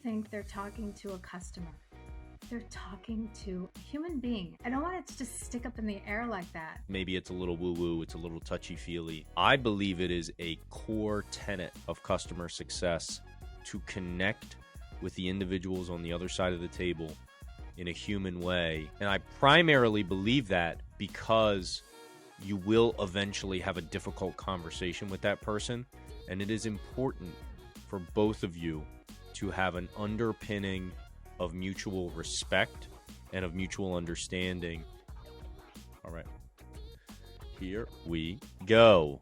think they're talking to a customer. They're talking to a human being. I don't want it to just stick up in the air like that. Maybe it's a little woo-woo, it's a little touchy-feely. I believe it is a core tenet of customer success to connect with the individuals on the other side of the table in a human way. And I primarily believe that because you will eventually have a difficult conversation with that person. And it is important for both of you to have an underpinning of mutual respect and of mutual understanding. All right. Here we go.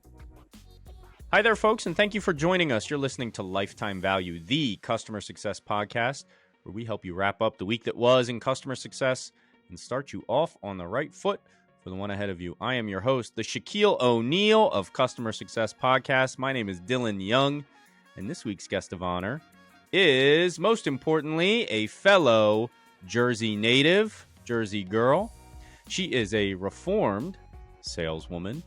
Hi there, folks, and thank you for joining us. You're listening to Lifetime Value, the customer success podcast, where we help you wrap up the week that was in customer success and start you off on the right foot for the one ahead of you. I am your host, the Shaquille O'Neal of Customer Success Podcast. My name is Dylan Young, and this week's guest of honor is, most importantly, a fellow Jersey native, Jersey girl. She is a reformed saleswoman.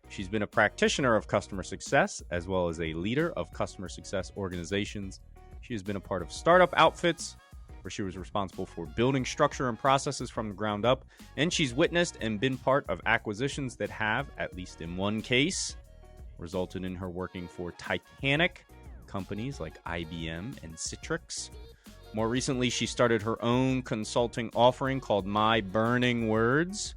She's been a practitioner of customer success as well as a leader of customer success organizations. She has been a part of startup outfits where she was responsible for building structure and processes from the ground up. And she's witnessed and been part of acquisitions that have, at least in one case, resulted in her working for Titanic companies like IBM and Citrix. More recently, she started her own consulting offering called My Burning Words,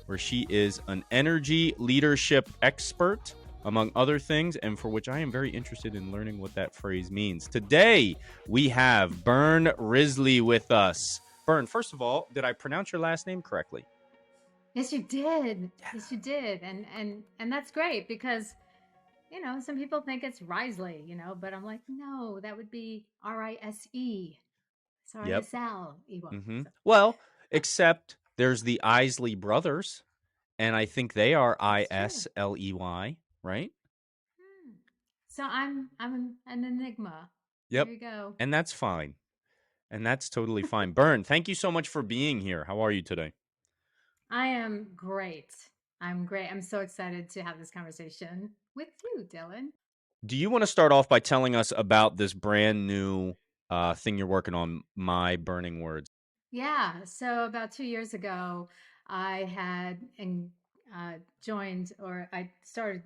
where she is an energy leadership expert, among other things, and for which I am very interested in learning what that phrase means. Today, we have Bern Risley with us. Bern, first of all, did I pronounce your last name correctly? Yes, you did. Yes, you did. And that's great because, you know, some people think it's Risley, you know, but I'm like, no, that would be R-I-S-E. Sorry, Yep. S-L-E. Well, except there's the Isley brothers, and I think they are I-S-L-E-Y, right? So I'm an enigma. Yep. There you go. And that's fine. And that's totally fine. Bern, thank you so much for being here. How are you today? I am great. I'm great. I'm so excited to have this conversation with you, Dylan. Do you want to start off by telling us about this brand new thing you're working on, My Burning Words? Yeah. So about 2 years ago, I had joined, or I started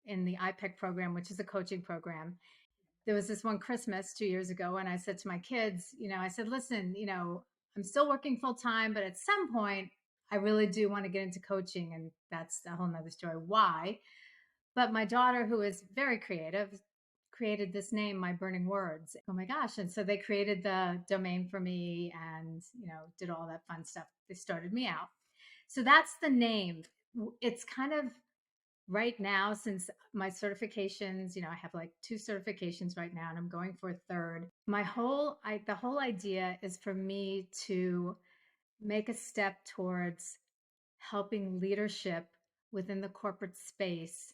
in the IPEC program, which is a coaching program. There was this one Christmas 2 years ago, and I said to my kids, you know, I said, listen, you know, I'm still working full time, but at some point, I really do want to get into coaching, and that's a whole nother story. Why? But my daughter, who is very creative, created this name, My Burning Words. Oh my gosh. And so they created the domain for me and, you know, did all that fun stuff. They started me out. So that's the name. It's kind of right now, since my certifications, you know, I have like 2 certifications right now and I'm going for a third. The whole idea is for me to make a step towards helping leadership within the corporate space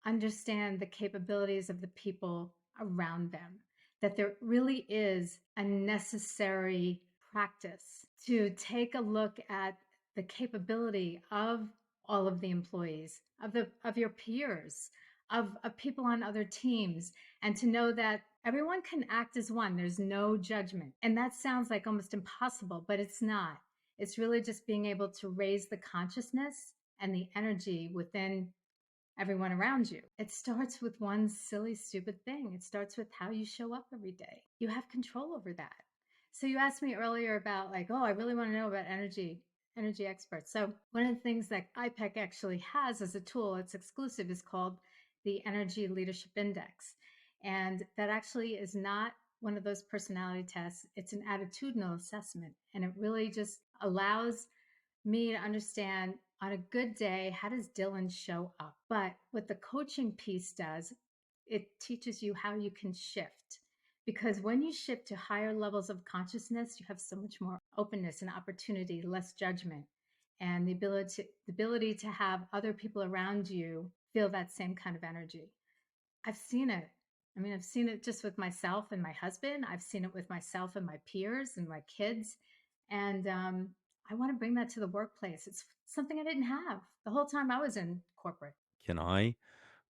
understand the capabilities of the people around them, that there really is a necessary practice to take a look at the capability of all of the employees, of your peers, of people on other teams, and to know that everyone can act as one. There's no judgment. And that sounds like almost impossible, but it's not. It's really just being able to raise the consciousness and the energy within everyone around you. It starts with one silly, stupid thing. It starts with how you show up every day. You have control over that. So you asked me earlier about like, oh, I really want to know about energy experts. So one of the things that IPEC actually has as a tool, it's exclusive, is called the Energy Leadership Index. And that actually is not one of those personality tests. It's an attitudinal assessment. And it really just allows me to understand, on a good day, how does Dylan show up? But what the coaching piece does, it teaches you how you can shift. Because when you shift to higher levels of consciousness, you have so much more openness and opportunity, less judgment, and the ability to have other people around you feel that same kind of energy. I've seen it. I mean, I've seen it just with myself and my husband. I've seen it with myself and my peers and my kids. And I want to bring that to the workplace. It's something I didn't have the whole time I was in corporate. Can I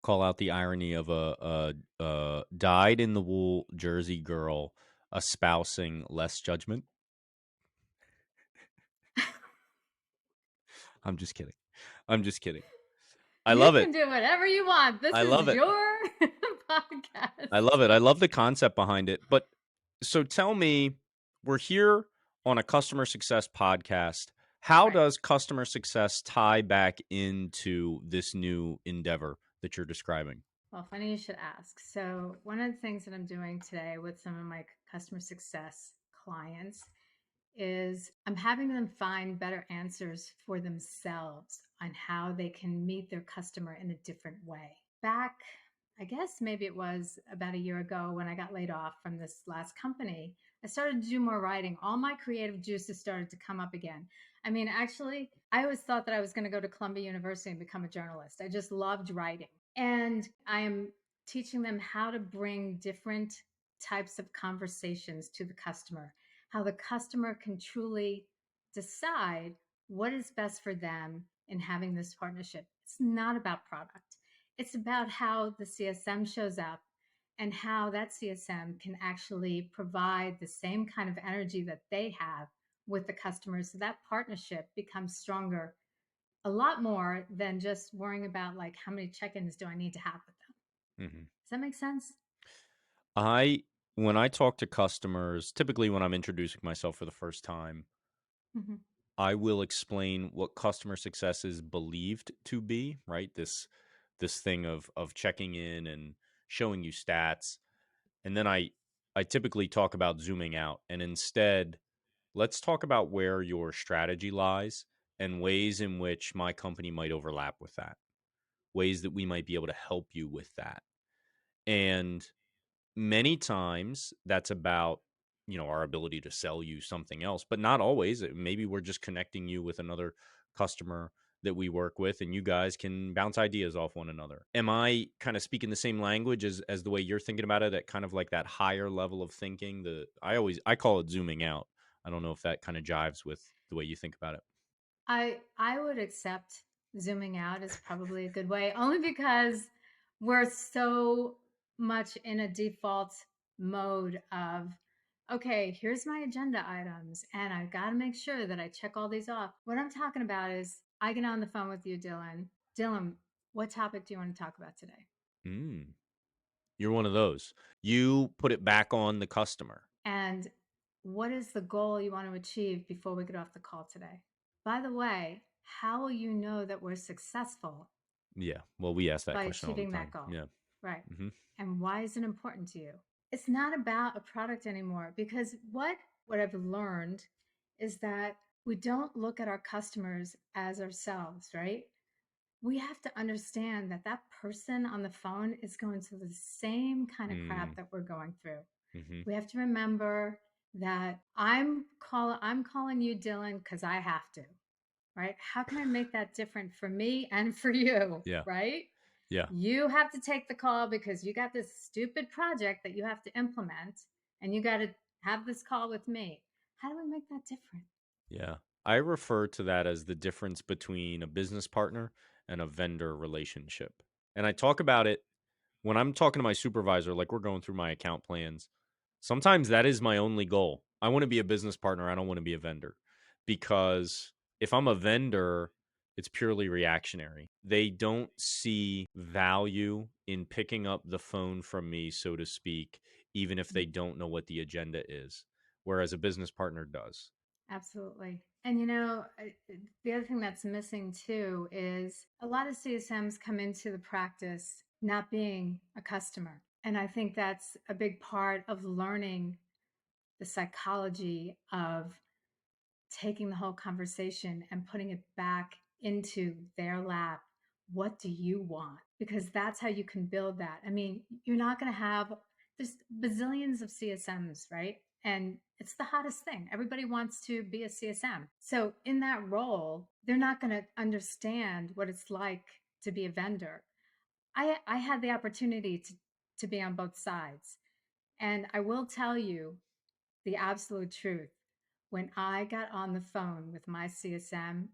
call out the irony of a dyed-in-the-wool Jersey girl espousing less judgment. I'm just kidding. I'm just kidding. I You love it. can do whatever you want. This I is love it. your podcast. I love it. I love the concept behind it. But so tell me, we're here on a customer success podcast. How Right. does customer success tie back into this new endeavor that you're describing? Well, funny you should ask. So, one of the things that I'm doing today with some of my customer success clients is I'm having them find better answers for themselves on how they can meet their customer in a different way. Back, I guess maybe it was about a year ago when I got laid off from this last company, I started to do more writing. All my creative juices started to come up again. I mean, actually, I always thought that I was going to go to Columbia University and become a journalist. I just loved writing. And I am teaching them how to bring different types of conversations to the customer, how the customer can truly decide what is best for them in having this partnership. It's not about product. It's about how the CSM shows up and how that CSM can actually provide the same kind of energy that they have with the customer. So that partnership becomes stronger a lot more than just worrying about like how many check-ins do I need to have with them. Hmm. Does that make sense? I when I talk to customers, typically when I'm introducing myself for the first time, Mm-hmm. I will explain what customer success is believed to be, right? This thing of checking in and showing you stats. And then I typically talk about zooming out, and instead, let's talk about where your strategy lies and ways in which my company might overlap with that. Ways that we might be able to help you with that. And many times that's about, our ability to sell you something else, but not always. Maybe we're just connecting you with another customer that we work with, and you guys can bounce ideas off one another. Am I kind of speaking the same language as the way you're thinking about it, at kind of like that higher level of thinking? I call it zooming out. I don't know if that kind of jives with the way you think about it. I would accept zooming out is probably a good way, only because we're so much in a default mode of, okay, here's my agenda items, and I've got to make sure that I check all these off. What I'm talking about is I get on the phone with you, Dylan. Dylan, what topic do you want to talk about today? Mm, you're one of those. You put it back on the customer. And what is the goal you want to achieve before we get off the call today? By the way, how will you know that we're successful Yeah. Well, we ask that by question all the achieving that time. goal? Yeah. Right. Hmm. And why is it important to you? It's not about a product anymore, because what I've learned is that we don't look at our customers as ourselves, right? We have to understand that that person on the phone is going through the same kind of crap Mm, that we're going through. hmm. We have to remember that I'm calling you Dylan because I have to, right? How can I make that different for me and for you, Yeah. right? Yeah. You have to take the call because you got this stupid project that you have to implement, and you got to have this call with me. How do we make that different? Yeah. I refer to that as the difference between a business partner and a vendor relationship. And I talk about it when I'm talking to my supervisor, like we're going through my account plans. Sometimes that is my only goal. I want to be a business partner. I don't want to be a vendor, because if I'm a vendor, it's purely reactionary. They don't see value in picking up the phone from me, so to speak, even if they Mm, don't know what the agenda is, whereas a business partner does. absolutely. And the other thing that's missing too is a lot of CSMs come into the practice not being a customer. And I think that's a big part of learning the psychology of taking the whole conversation and putting it back into their lap. What do you want? Because that's how you can build that. I mean, you're not going to have, there's bazillions of CSMs, right? And it's the hottest thing. Everybody wants to be a CSM. So in that role, they're not going to understand what it's like to be a vendor. I had the opportunity to be on both sides. And I will tell you the absolute truth. When I got on the phone with my CSM,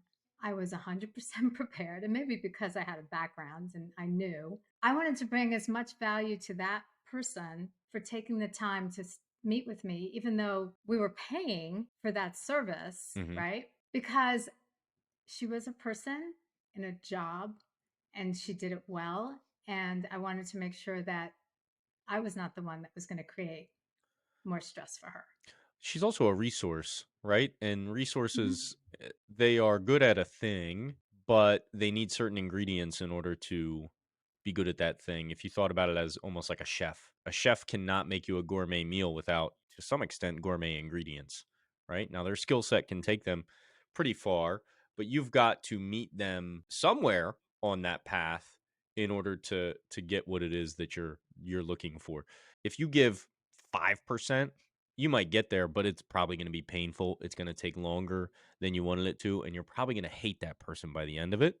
I was 100% prepared. And maybe because I had a background and I knew, I wanted to bring as much value to that person for taking the time to meet with me, even though we were paying for that service, Hmm. right? Because she was a person in a job and she did it well. And I wanted to make sure that I was not the one that was going to create more stress for her. She's also a resource, right? And Mhm. resources, they are good at a thing, but they need certain ingredients in order to be good at that thing. If you thought about it as almost like a chef cannot make you a gourmet meal without, to some extent, gourmet ingredients, right? Now, their skill set can take them pretty far, but you've got to meet them somewhere on that path in order to get what it is that you're looking for. If you give 5%, you might get there, but it's probably going to be painful. It's going to take longer than you wanted it to, and you're probably going to hate that person by the end of it,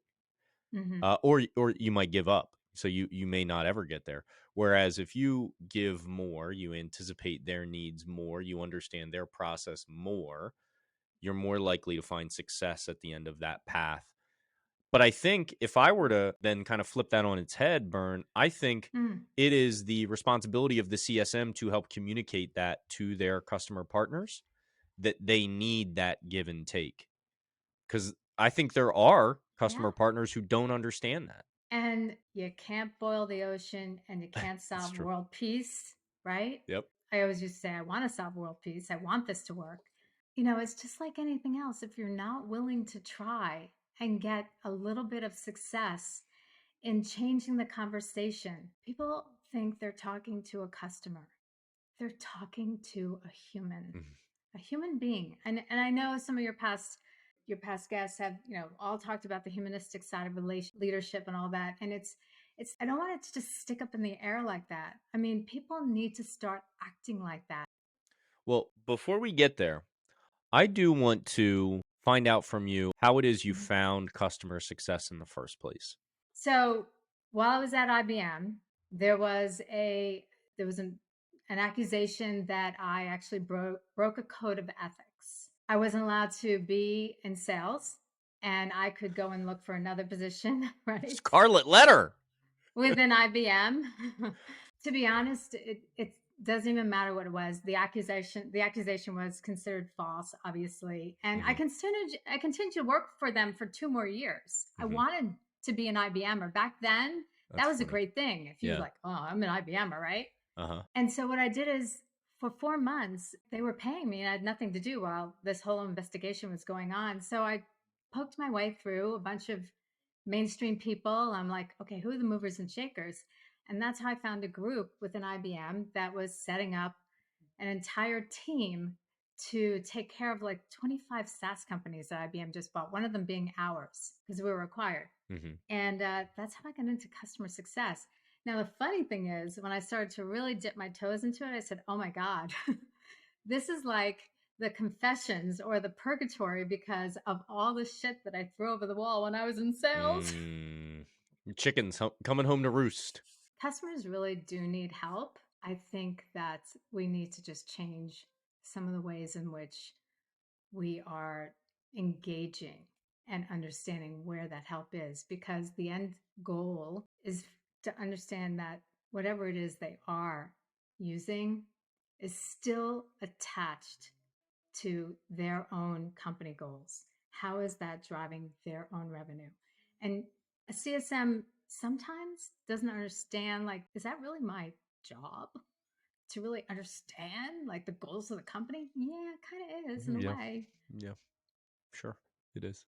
Mhm. or you might give up. So you may not ever get there. Whereas if you give more, you anticipate their needs more, you understand their process more, you're more likely to find success at the end of that path. But I think if I were to then kind of flip that on its head, Bern, I think Mm. it is the responsibility of the CSM to help communicate that to their customer partners, that they need that give and take. Because I think there are Yeah. customer partners who don't understand that. And you can't boil the ocean and you can't It's solve true. world peace, right? Yep. I always used to say, I want to solve world peace. I want this to work. It's just like anything else. If you're not willing to try and get a little bit of success in changing the conversation, people think they're talking to a customer. They're talking to Mhm. a human being. And I know some of your past guests have, all talked about the humanistic side of leadership and all that. And it's I don't want it to just stick up in the air like that. I mean, people need to start acting like that. Well, before we get there, I do want to find out from you how it is you Mhm. found customer success in the first place. So while I was at IBM, there was a there was an accusation that I actually broke a code of ethics. I wasn't allowed to be in sales, and I could go and look for another position, right, Scarlet letter. within IBM. To be honest, it doesn't even matter what it was. The accusation was considered false, obviously, and I Hmm. continued I continued to work for them for 2 more years. I Hmm. wanted to be an IBMer back then. That That's was a funny. great thing. If you was Yeah. like, oh, I'm an IBMer, right? Uh huh. And so what I did is for 4 months, they were paying me and I had nothing to do while this whole investigation was going on. So I poked my way through a bunch of mainstream people. I'm like, okay, who are the movers and shakers? And that's how I found a group within IBM that was setting up an entire team to take care of like 25 SaaS companies that IBM just bought, one of them being ours because we were acquired. Hmm. And that's how I got into customer success. Now, the funny thing is, when I started to really dip my toes into it, I said, oh my God, this is like the confessions or the purgatory because of all the shit that I threw over the wall when I was in sales. Mm. Chickens coming home to roost. Customers really do need help. I think that we need to just change some of the ways in which we are engaging and understanding where that help is because the end goal is to understand that whatever it is they are using is still attached to their own company goals. How is that driving their own revenue? And a CSM sometimes doesn't understand, like, is that really my job to really understand like the goals of the company? Yeah, it kind of is in a Yeah. way. Yeah. Sure. It is.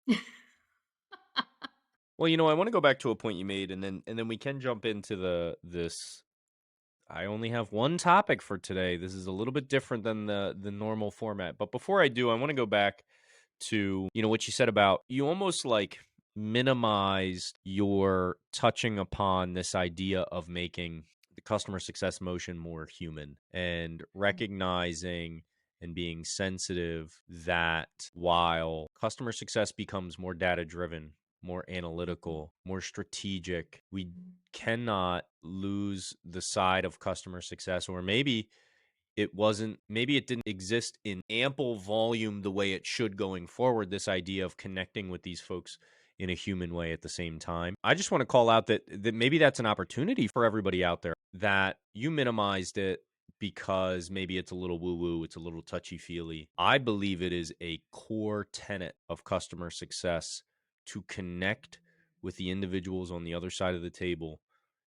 Well, I want to go back to a point you made, and then we can jump into this. I only have one topic for today. This is a little bit different than the normal format. But before I do, I want to go back to, what you said about you almost like minimized your touching upon this idea of making the customer success motion more human and recognizing and being sensitive that while customer success becomes more data driven, more analytical, more strategic, we cannot lose the side of customer success, or maybe it didn't exist in ample volume the way it should going forward, this idea of connecting with these folks in a human way at the same time. I just want to call out that maybe that's an opportunity for everybody out there, that you minimized it because maybe it's a little woo woo, it's a little touchy feely. I believe it is a core tenet of customer success to connect with the individuals on the other side of the table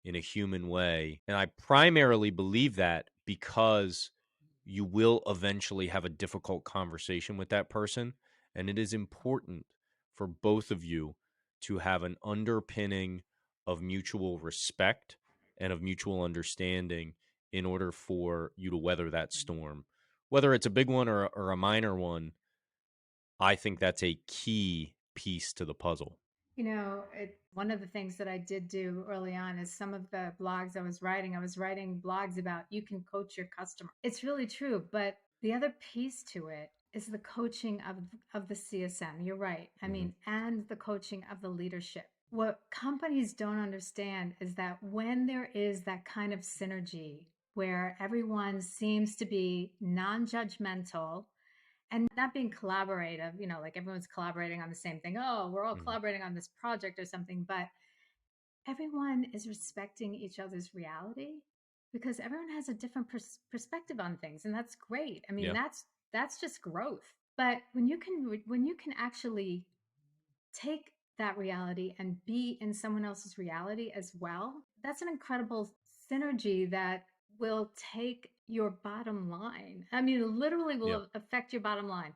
in a human way. And I primarily believe that because you will eventually have a difficult conversation with that person. And it is important for both of you to have an underpinning of mutual respect and of mutual understanding in order for you to weather that storm. Whether it's a big one or a minor one, I think that's a key piece to the puzzle. One of the things that I did do early on is some of the blogs I was writing blogs about you can coach your customer. It's really true, but the other piece to it is the coaching of the CSM. You're right. I Mm-hmm. mean, and the coaching of the leadership. What companies don't understand is that when there is that kind of synergy where everyone seems to be non-judgmental and not being collaborative, like everyone's collaborating on the same thing. Oh, we're all Mm-hmm. collaborating on this project or something, but everyone is respecting each other's reality because everyone has a different perspective on things, and that's great. I mean, Yeah. that's just growth. But when you can actually take that reality and be in someone else's reality as well, that's an incredible synergy that will take your bottom line. I mean, literally Yeah. will affect your bottom line.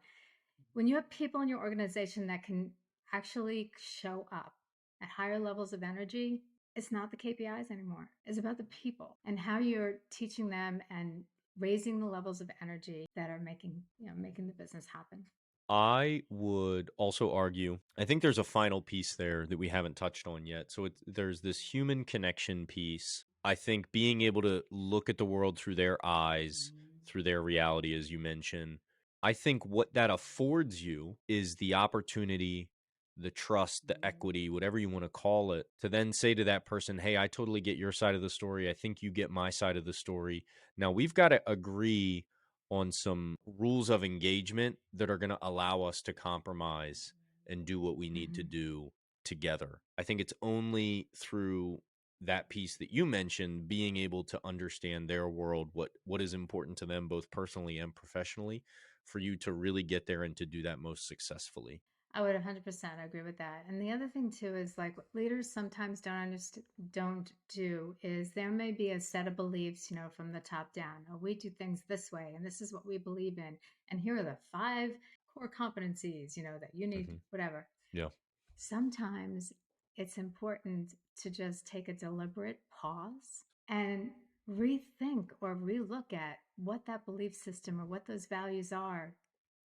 When you have people in your organization that can actually show up at higher levels of energy, it's not the KPIs anymore. It's about the people and how you're teaching them and raising the levels of energy that are making the business happen. I would also argue, I think there's a final piece there that we haven't touched on yet. So there's this human connection piece. I think being able to look at the world through their eyes, through their reality, as you mentioned, I think what that affords you is the opportunity, the trust, the equity, whatever you want to call it, to then say to that person, hey, I totally get your side of the story. I think you get my side of the story. Now we've got to agree on some rules of engagement that are going to allow us to compromise and do what we need to Mm-hmm. do together. I think it's only through that piece that you mentioned, being able to understand their world, what is important to them both personally and professionally, for you to really get there and to do that most successfully. I would 100% agree with that. And the other thing too is like what leaders sometimes don't do is there may be a set of beliefs, from the top down. Oh, we do things this way, and this is what we believe in, and here are the 5 core competencies, that you need, Mm-hmm. whatever. Yeah. Sometimes it's important to just take a deliberate pause and rethink or relook at what that belief system or what those values are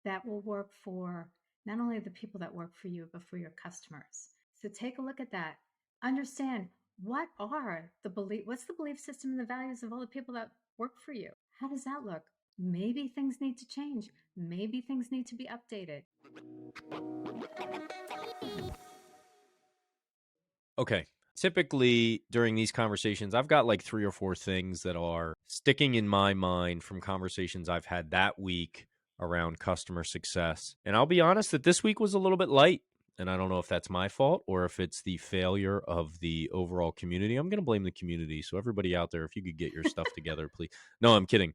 that will work for not only the people that work for you, but for your customers. So take a look at that. Understand what's the belief system and the values of all the people that work for you? How does that look? Maybe things need to change. Maybe things need to be updated. Okay. Typically during these conversations, I've got like 3 or 4 things that are sticking in my mind from conversations I've had that week around customer success. And I'll be honest that this week was a little bit light. And I don't know if that's my fault or if it's the failure of the overall community. I'm going to blame the community. So, everybody out there, if you could get your stuff together, please. No, I'm kidding.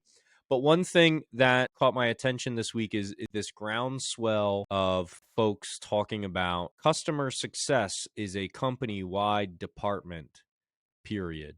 But one thing that caught my attention this week is this groundswell of folks talking about customer success is a company wide department, period.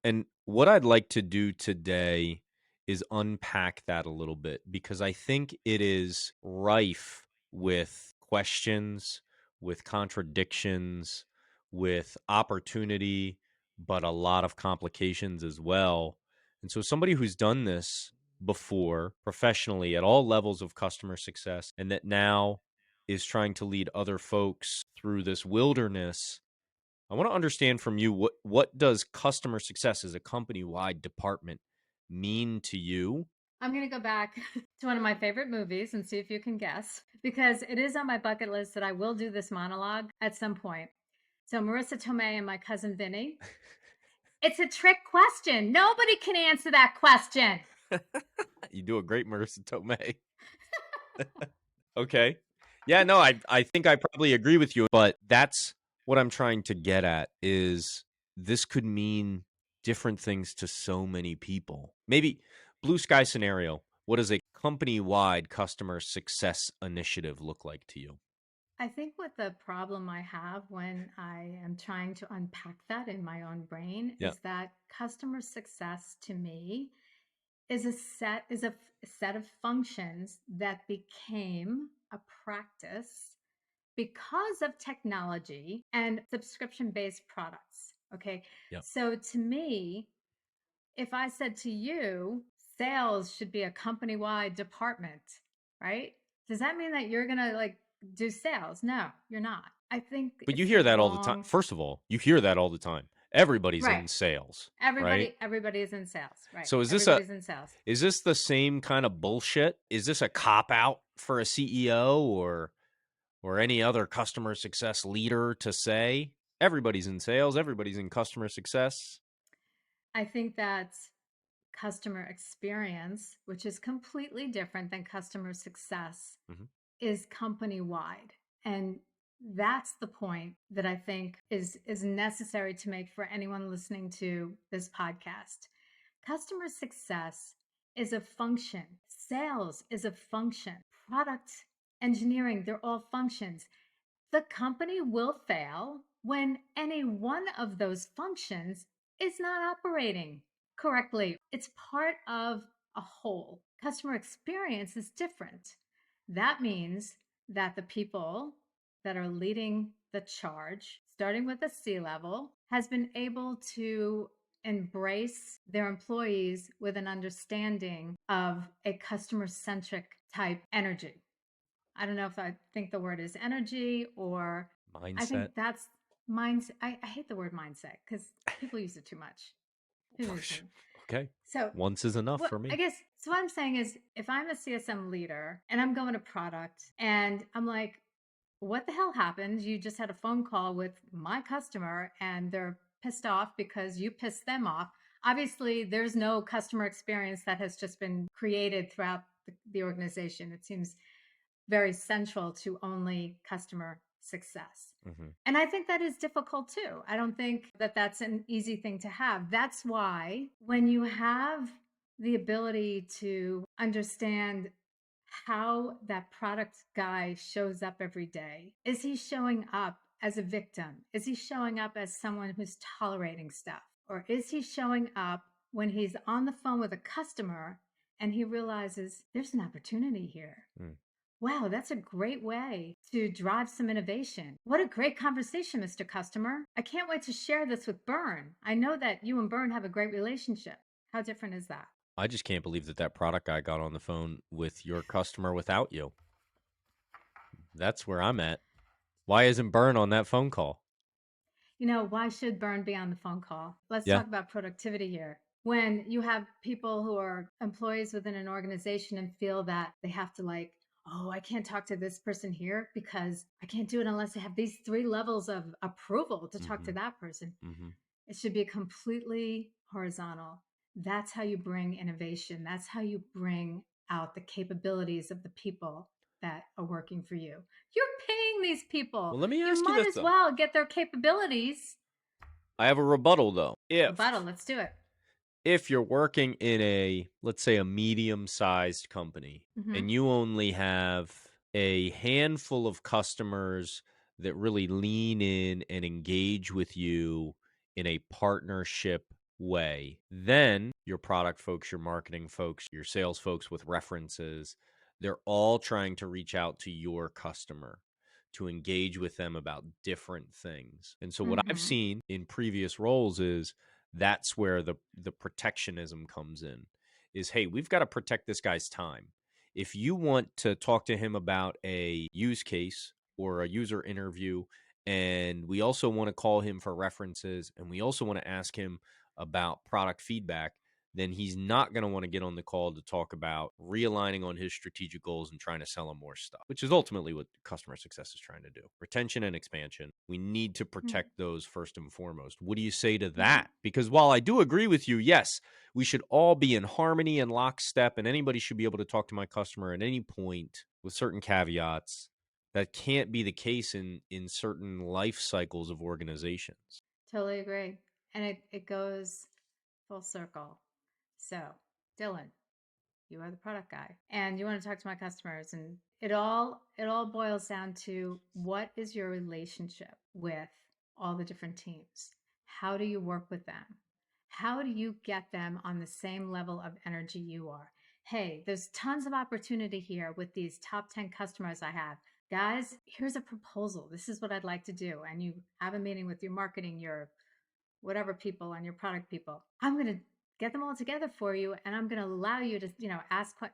And what I'd like to do today is unpack that a little bit because I think it is rife with questions, with contradictions, with opportunity, but a lot of complications as well. And so, somebody who's done this before professionally at all levels of customer success and that now is trying to lead other folks through this wilderness, I want to understand from you what does customer success as a company-wide department mean to you? I'm going to go back to one of my favorite movies and see if you can guess, because it is on my bucket list that I will do this monologue at some point. So, Marissa Tomei and my cousin Vinny. It's a trick question. Nobody can answer that question. You do a great Marissa Tomei. Okay. Yeah, no, I think I probably agree with you, but that's what I'm trying to get at is this could mean different things to so many people. Maybe blue sky scenario. What does a company-wide customer success initiative look like to you? I think what the problem I have when I am trying to unpack that in my own brain Yeah. is that customer success to me is a set of functions that became a practice because of technology and subscription based products. Okay. Yeah. So to me, if I said to you, sales should be a company wide department, right? Does that mean that you're going to like do sales? No, you're not. I think But you it's the hear that all the time. wrong, First of all, you hear that all the time. Everybody's right. in sales, right? Everybody is in sales, right? So Everybody's in sales. is this the same kind of bullshit? Is this a cop out for a CEO or any other customer success leader to say everybody's in sales, everybody's in customer success? I think that customer experience, which is completely different than customer success, Mm-hmm. is company wide. And that's the point that I think is necessary to make for anyone listening to this podcast. Customer success is a function. Sales is a function. Product engineering, they're all functions. The company will fail when any one of those functions is not operating correctly. It's part of a whole. Customer experience is different. That means that the people that are leading the charge, starting with the C level, has been able to embrace their employees with an understanding of a customer centric type energy. I don't know if I think the word is energy or I think Mindset. that's mindset. I hate the word mindset because people use it too much. People use it. Okay. So Once is enough what for I me. guess so what I'm saying is if I'm a CSM leader and I'm going to product and I'm like, what the hell happened? You just had a phone call with my customer and they're pissed off because you pissed them off. Obviously, there's no customer experience that has just been created throughout the organization. It seems very central to only customer success. Mm-hmm. And I think that is difficult too. I don't think that that's an easy thing to have. That's why when you have the ability to understand how that product guy shows up every day, is he showing up as a victim? Is he showing up as someone who's tolerating stuff? Or is he showing up when he's on the phone with a customer and he realizes there's an opportunity here? Mm. Wow, that's a great way to drive some innovation. What a great conversation, Mr. Customer. I can't wait to share this with Bern. I know that you and Bern have a great relationship. How different is that? I just can't believe that product guy got on the phone with your customer without you. That's where I'm at. Why isn't Bern on that phone call? You know, why should Bern be on the phone call? Let's Yeah. talk about productivity here. When you have people who are employees within an organization and feel that they have to like, oh, I can't talk to this person here because I can't do it unless I have these three levels of approval to talk Mm-hmm. to that person. Mm-hmm. It should be completely horizontal. That's how you bring innovation. That's how you bring out the capabilities of the people that are working for you. You're paying these people. Well, let me You ask you might this as though. well get their capabilities. I have a rebuttal though. Rebuttal, let's do it. If you're working in let's say a medium-sized company Mm-hmm. and you only have a handful of customers that really lean in and engage with you in a partnership way, then your product folks, your marketing folks, your sales folks with references, they're all trying to reach out to your customer to engage with them about different things. And so what I've Mm-hmm. seen in previous roles is that's where the protectionism comes in is, hey, we've got to protect this guy's time. If you want to talk to him about a use case or a user interview, and we also want to call him for references, and we also want to ask him about product feedback, then he's not going to want to get on the call to talk about realigning on his strategic goals and trying to sell him more stuff, which is ultimately what customer success is trying to do. Retention and expansion. We need to protect those first and foremost. What do you say to Mm-hmm. that? Because while I do agree with you, yes, we should all be in harmony and lockstep, and anybody should be able to talk to my customer at any point with certain caveats. That can't be the case in certain life cycles of organizations. Totally agree. And it goes full circle. So, Dylan, you are the product guy and you want to talk to my customers, and it all boils down to what is your relationship with all the different teams? How do you work with them? How do you get them on the same level of energy you are? Hey, there's tons of opportunity here with these top 10 customers I have. Guys, here's a proposal. This is what I'd like to do. And you have a meeting with your marketing, your whatever people and your product people. I'm going to get them all together for you, and I'm going to allow you to, ask what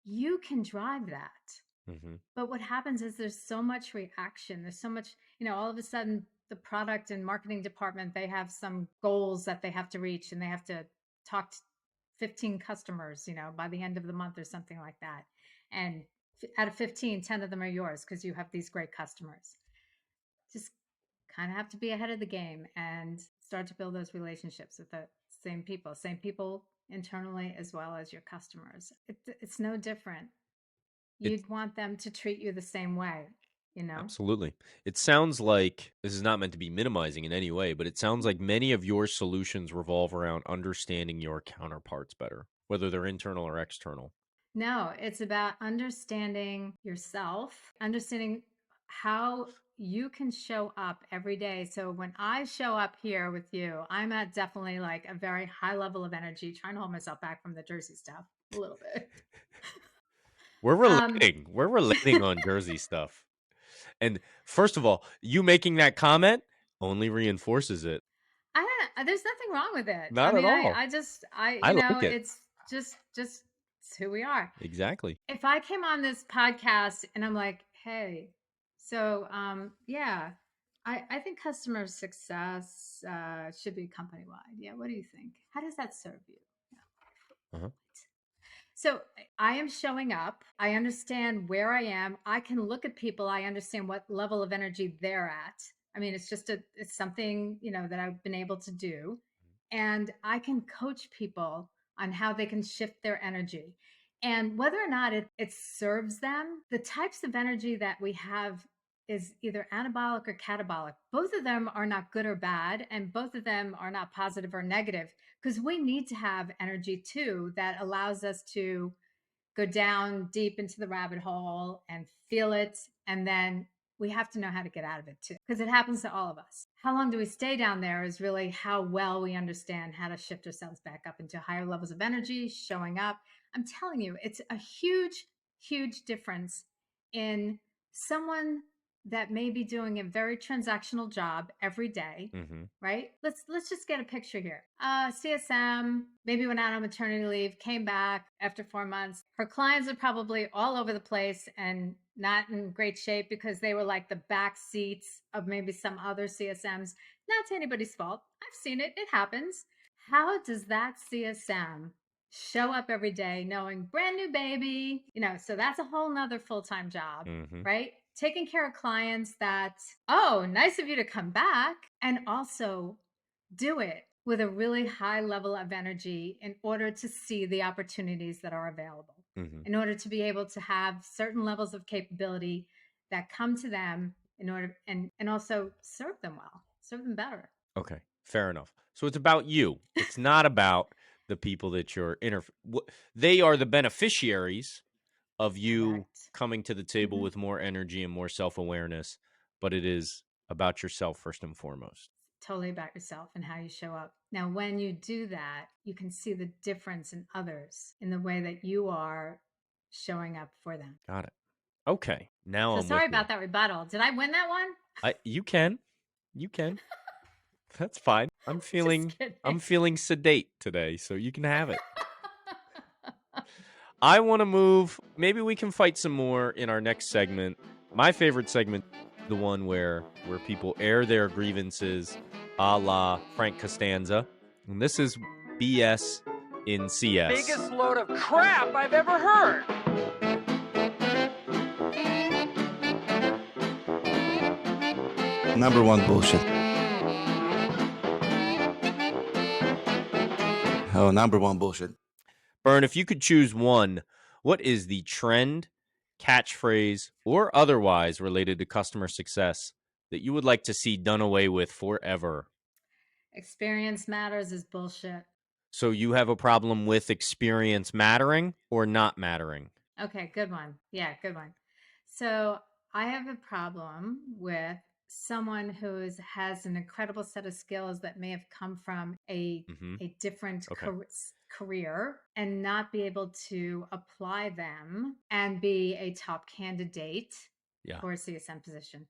you can drive that. Mm-hmm. But what happens is there's so much reaction. There's so much, all of a sudden the product and marketing department, they have some goals that they have to reach, and they have to talk to 15 customers, by the end of the month or something like that. And out of 15, 10 of them are yours because you have these great customers. Just kind of have to be ahead of the game and start to build those relationships with the same people internally as well as your customers. It's no different. It's You'd want them to treat you the same way. absolutely. It sounds like this is not meant to be minimizing in any way, but it sounds like many of your solutions revolve around understanding your counterparts better, whether they're internal or external. No, it's about understanding yourself, understanding how you can show up every day. So when I show up here with you, I'm at definitely like a very high level of energy, trying to hold myself back from the Jersey stuff a little bit. We're Um, relating. We're relating on Jersey stuff. And first of all, you making that comment only reinforces it. I don't know. There's nothing wrong with it. I Not at mean, all. I like it. it's just it's who we are. Exactly. If I came on this podcast and I'm like, hey, so yeah, I think customer success should be company wide. Yeah, what do you think? How does that serve you? Yeah. Uh-huh. So I am showing up. I understand where I am. I can look at people. I understand what level of energy they're at. I mean, it's something, that I've been able to do. And I can coach people on how they can shift their energy. And whether or not it serves them, the types of energy that we have is either anabolic or catabolic. Both of them are not good or bad, and both of them are not positive or negative, because we need to have energy too that allows us to go down deep into the rabbit hole and feel it. And then we have to know how to get out of it too, because it happens to all of us. How long do we stay down there is really how well we understand how to shift ourselves back up into higher levels of energy, showing up. I'm telling you, it's a huge, huge difference in someone that may be doing a very transactional job every day, Mm-hmm. right? Let's just get a picture here. CSM maybe went out on maternity leave, came back after 4 months. Her clients are probably all over the place and not in great shape because they were like the back seats of maybe some other CSMs. Not to anybody's fault. I've seen it. It happens. How does that CSM show up every day knowing brand new baby? So that's a whole nother full-time job, Mm-hmm. right? Taking care of clients that, oh, nice of you to come back, and also do it with a really high level of energy in order to see the opportunities that are available, Mm-hmm. in order to be able to have certain levels of capability that come to them in order and also serve them well, serve them better. Okay. Fair enough. So it's about you. It's not about the people that you're they are the beneficiaries of you Correct. coming to the table Mhm. with more energy and more self-awareness, but it is about yourself first and foremost. Totally about yourself and how you show up. Now, when you do that, you can see the difference in others in the way that you are showing up for them. Got it. Okay. Now So I'm sorry with you. about that rebuttal. Did I win that one? You can. You can. That's fine. Just I'm kidding. feeling sedate today, so you can have it. I want to move. Maybe we can fight some more in our next segment. My favorite segment, the one where people air their grievances, a la Frank Costanza. And this is BS in CS. Biggest load of crap I've ever heard. Number one bullshit. Oh, number one bullshit. Bern, if you could choose one, what is the trend, catchphrase, or otherwise related to customer success that you would like to see done away with forever? Experience matters is bullshit. So you have a problem with experience mattering or not mattering? Okay, good one. Yeah, good one. So I have a problem with someone has an incredible set of skills that may have come from Mm-hmm. a different Okay. career and not be able to apply them and be a top candidate Yeah. for a CSM position.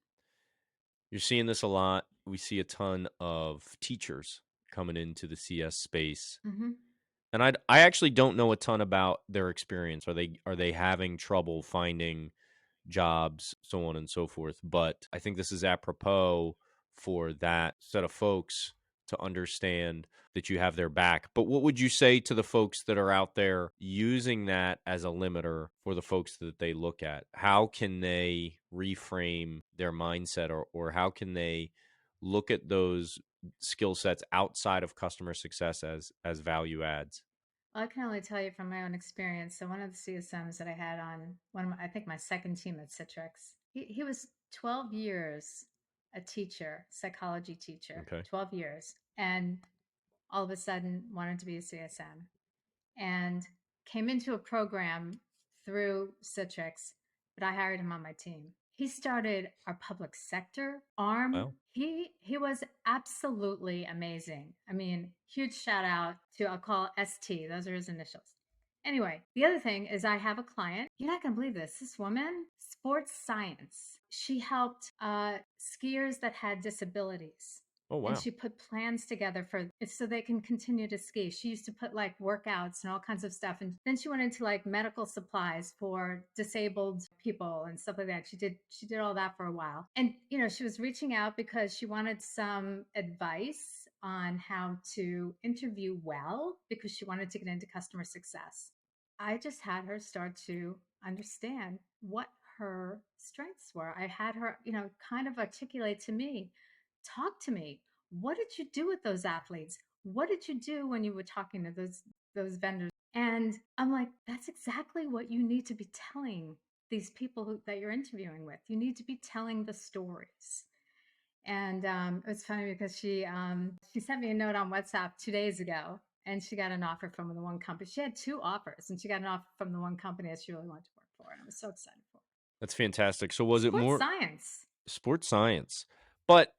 You're seeing this a lot. We see a ton of teachers coming into the CS space. Hmm. And I actually don't know a ton about their experience. Are they having trouble finding jobs, so on and so forth? But I think this is apropos for that set of folks to understand that you have their back. But what would you say to the folks that are out there using that as a limiter for the folks that they look at? How can they reframe their mindset, or how can they look at those skill sets outside of customer success as value adds? Well, I can only tell you from my own experience. So one of the CSMs that I had on I think my second team at Citrix, he was 12 years a teacher, psychology teacher, Okay. 12 years, and all of a sudden wanted to be a CSM and came into a program through Citrix, but I hired him on my team. He started our public sector arm. Well, He was absolutely amazing. I mean, huge shout out to, I'll call ST. Those are his initials. Anyway, the other thing is I have a client. You're not going to believe this. This woman, sports science. She helped skiers that had disabilities, oh and wow. she put plans together for so they can continue to ski. She used to put like workouts and all kinds of stuff, and then she went into like medical supplies for disabled people and stuff like that. She did all that for a while, and she was reaching out because she wanted some advice on how to interview well because she wanted to get into customer success. I just had her start to understand what her strengths were. I had her, kind of articulate to me, talk to me. What did you do with those athletes? What did you do when you were talking to those vendors? And I'm like, that's exactly what you need to be telling these people that you're interviewing with. You need to be telling the stories. And it was funny because she sent me a note on WhatsApp 2 days ago, and she got an offer from the one company. She had two offers, and she got an offer from the one company that she really wanted to work for, and I was so excited for her. That's fantastic. So was it Sports more science. sports science? But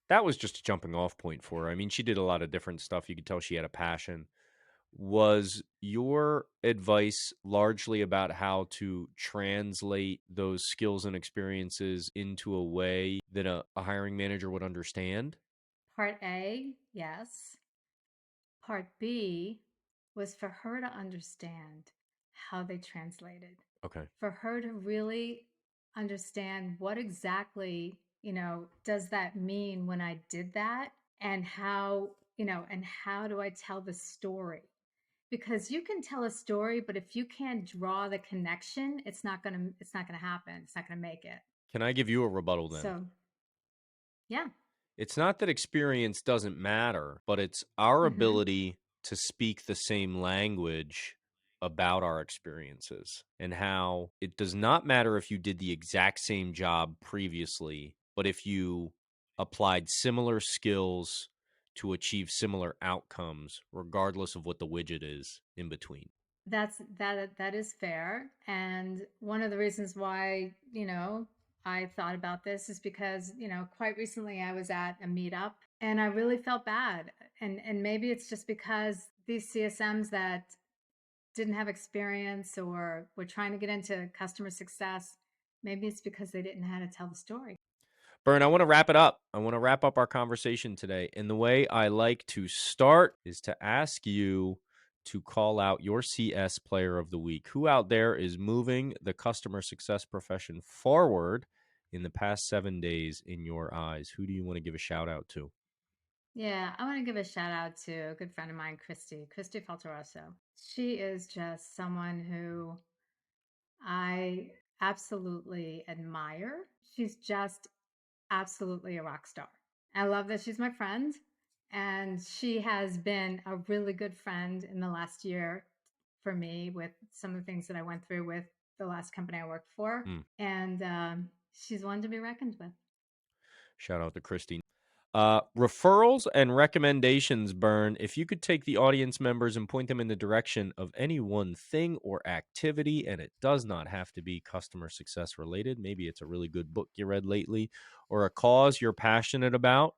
that was just a jumping off point for her. I mean, she did a lot of different stuff. You could tell she had a passion. Was your advice largely about how to translate those skills and experiences into a way that a hiring manager would understand? Part A, yes. Part B was for her to understand how they translated, Okay. for her to really understand what exactly, does that mean when I did that, and how do I tell the story? Because you can tell a story, but if you can't draw the connection, it's not gonna happen. It's not gonna make it. Can I give you a rebuttal then? So yeah. It's not that experience doesn't matter, but it's our Mm-hmm. ability to speak the same language about our experiences, and how it does not matter if you did the exact same job previously, but if you applied similar skills to achieve similar outcomes, regardless of what the widget is in between. That is fair. And one of the reasons why, I thought about this is because, quite recently I was at a meetup and I really felt bad. And maybe it's just because these CSMs that didn't have experience or were trying to get into customer success, maybe it's because they didn't know how to tell the story. Bern, I want to wrap it up. I want to wrap up our conversation today. And the way I like to start is to ask you to call out your CS player of the week. Who out there is moving the customer success profession forward in the past 7 days in your eyes? Who do you want to give a shout out to? Yeah, I want to give a shout out to a good friend of mine, Christy Falteroso. She is just someone who I absolutely admire. She's just absolutely a rock star. I love that she's my friend, and she has been a really good friend in the last year for me with some of the things that I went through with the last company I worked for. Hmm. And she's one to be reckoned with. Shout out to Christy. Referrals and recommendations, Bern. If you could take the audience members and point them in the direction of any one thing or activity, and it does not have to be customer success related. Maybe it's a really good book you read lately or a cause you're passionate about.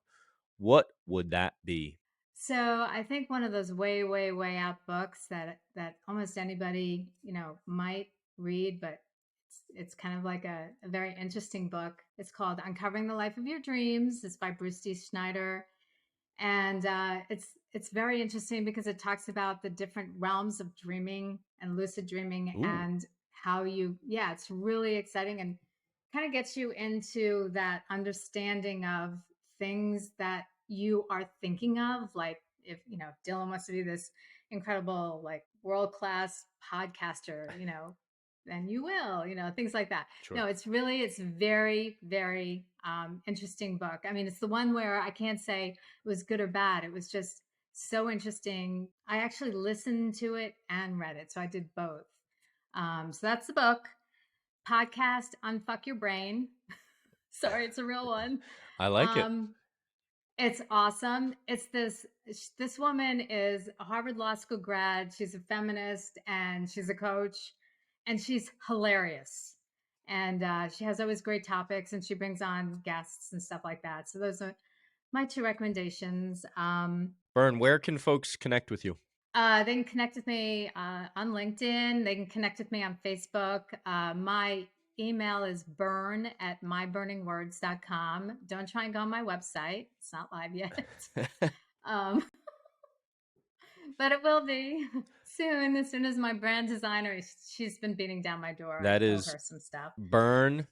What would that be? So I think one of those way, way, way out books that almost anybody, might read, but it's kind of like a very interesting book. It's called Uncovering the Life of Your Dreams. It's by Bruce D. Schneider. And it's very interesting because it talks about the different realms of dreaming and lucid dreaming Ooh. and how it's really exciting and kind of gets you into that understanding of things that you are thinking of. Like if, Dylan wants to be this incredible, like world-class podcaster, then you will, things like that. Sure. No, it's very, very interesting book. I mean, it's the one where I can't say it was good or bad. It was just so interesting. I actually listened to it and read it. So I did both. So that's the book. Podcast, Unfuck Your Brain. Sorry, it's a real one. I like it. It's awesome. It's this woman is a Harvard Law School grad. She's a feminist and she's a coach and she's hilarious. And she has always great topics and she brings on guests and stuff like that. So those are my two recommendations. Bern, where can folks connect with you? They can connect with me on LinkedIn. They can connect with me on Facebook. My email is bern@myburningwords.com. Don't try and go on my website. It's not live yet. But it will be soon. As soon as my brand designer, she's been beating down my door. That is her some stuff. Bern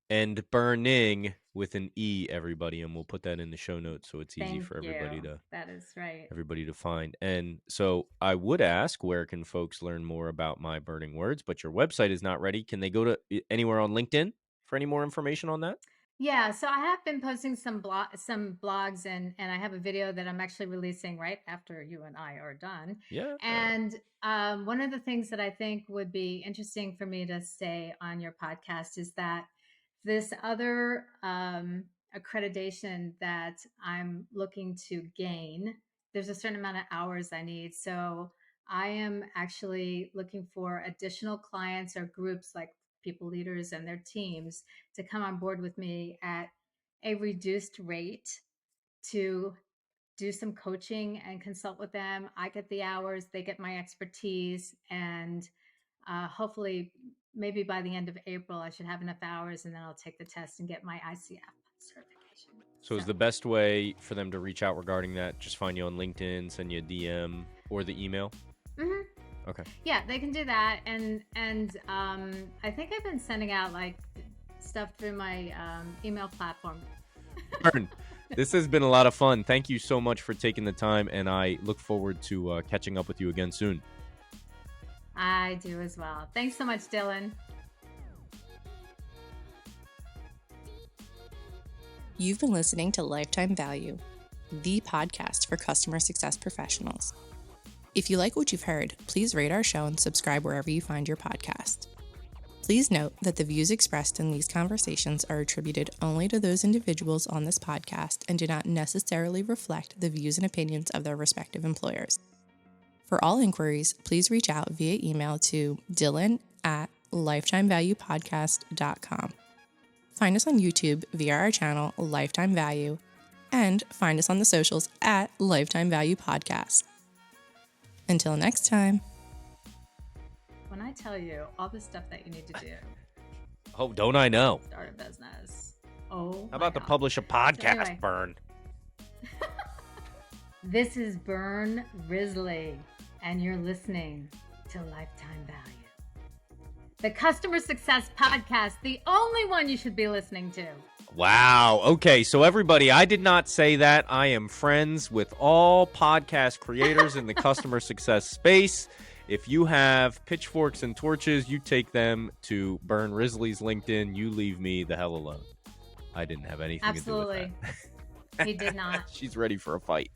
and burning with an E, everybody, and we'll put that in the show notes so it's easy for everybody to. That is right. Everybody to find. And so I would ask, where can folks learn more about My Burning Words? But your website is not ready. Can they go to anywhere on LinkedIn for any more information on that? Yeah, so I have been posting some blogs and I have a video that I'm actually releasing right after you and I are done. Yeah. And one of the things that I think would be interesting for me to say on your podcast is that this other accreditation that I'm looking to gain, there's a certain amount of hours I need. So I am actually looking for additional clients or groups like people leaders and their teams to come on board with me at a reduced rate to do some coaching and consult with them. I get the hours, they get my expertise, and hopefully maybe by the end of April, I should have enough hours and then I'll take the test and get my ICF certification. So is the best way for them to reach out regarding that, just find you on LinkedIn, send you a DM or the email? Mm-hmm. Okay. Yeah, they can do that. And I think I've been sending out like stuff through my email platform. Bern, this has been a lot of fun. Thank you so much for taking the time, and I look forward to catching up with you again soon. I do as well. Thanks so much, Dylan. You've been listening to Lifetime Value, the podcast for customer success professionals. If you like what you've heard, please rate our show and subscribe wherever you find your podcast. Please note that the views expressed in these conversations are attributed only to those individuals on this podcast and do not necessarily reflect the views and opinions of their respective employers. For all inquiries, please reach out via email to dylan@lifetimevaluepodcast.com. Find us on YouTube via our channel, Lifetime Value, and find us on the socials at Lifetime Value Podcast. Until next time. When I tell you all the stuff that you need to do. Oh, don't I know? Start a business. Oh, how about to publish a podcast, anyway. Bern? This is Bern Risley, and you're listening to Lifetime Value, the customer success podcast, the only one you should be listening to. Wow. Okay, so everybody, I did not say that. I am friends with all podcast creators in the customer success space. If you have pitchforks and torches, you take them to Bern Risley's LinkedIn. You leave me the hell alone. I didn't have anything to do with that. He did not. She's ready for a fight.